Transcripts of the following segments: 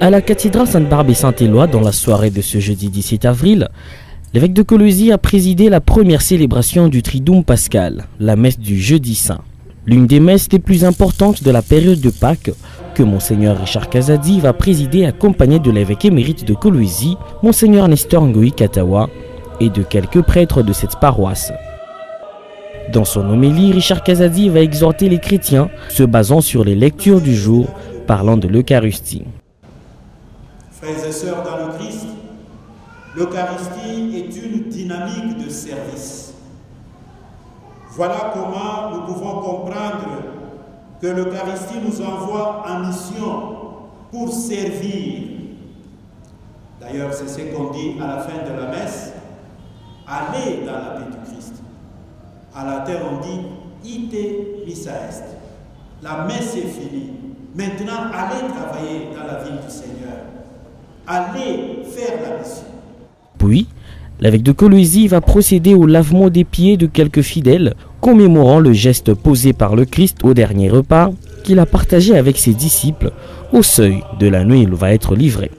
À la cathédrale Sainte-Barbe et Saint-Éloi, dans la soirée de ce jeudi 17 avril, l'évêque de Colosie a présidé la première célébration du Triduum pascal, la messe du jeudi saint. L'une des messes les plus importantes de la période de Pâques, que Monseigneur Richard Kazadi va présider accompagné de l'évêque émérite de Colosie, Monseigneur Nestor Ngoï Katawa, et de quelques prêtres de cette paroisse. Dans son homélie, Richard Kazadi va exhorter les chrétiens, se basant sur les lectures du jour, parlant de l'Eucharistie. Frères et sœurs dans le Christ, l'Eucharistie est une dynamique de service. Voilà comment nous pouvons comprendre que l'Eucharistie nous envoie en mission pour servir. D'ailleurs, c'est ce qu'on dit à la fin de la messe, allez dans la paix du Christ. À la terre, on dit, ite missa est. La messe est finie. Maintenant, allez travailler dans la ville du Seigneur. Allez faire la mission. Puis, l'évêque de Colosie va procéder au lavement des pieds de quelques fidèles, commémorant le geste posé par le Christ au dernier repas qu'il a partagé avec ses disciples au seuil de la nuit où il va être livré.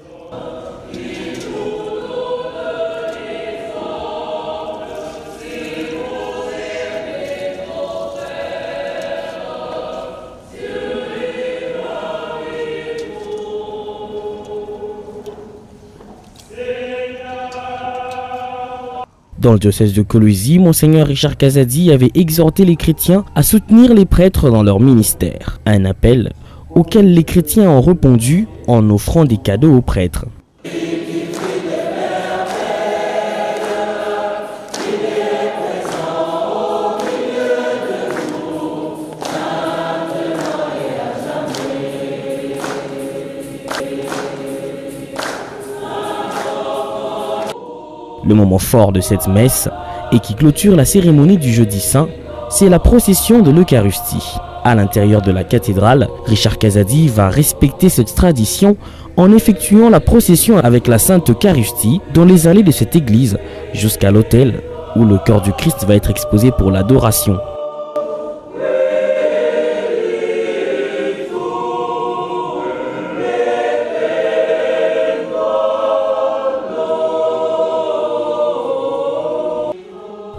Dans le diocèse de Colosie, Monseigneur Richard Kazadi avait exhorté les chrétiens à soutenir les prêtres dans leur ministère, un appel auquel les chrétiens ont répondu en offrant des cadeaux aux prêtres. Le moment fort de cette messe, et qui clôture la cérémonie du jeudi saint, c'est la procession de l'Eucharistie. À l'intérieur de la cathédrale, Richard Kazadi va respecter cette tradition en effectuant la procession avec la Sainte Eucharistie dans les allées de cette église, jusqu'à l'autel où le corps du Christ va être exposé pour l'adoration.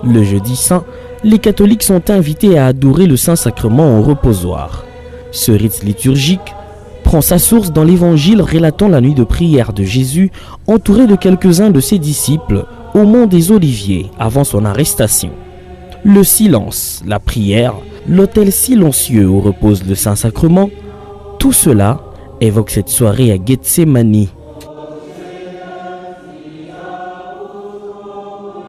Le jeudi saint, les catholiques sont invités à adorer le Saint-Sacrement au reposoir. Ce rite liturgique prend sa source dans l'évangile relatant la nuit de prière de Jésus, entouré de quelques-uns de ses disciples, au mont des Oliviers, avant son arrestation. Le silence, la prière, l'autel silencieux où repose le Saint-Sacrement, tout cela évoque cette soirée à Gethsémani,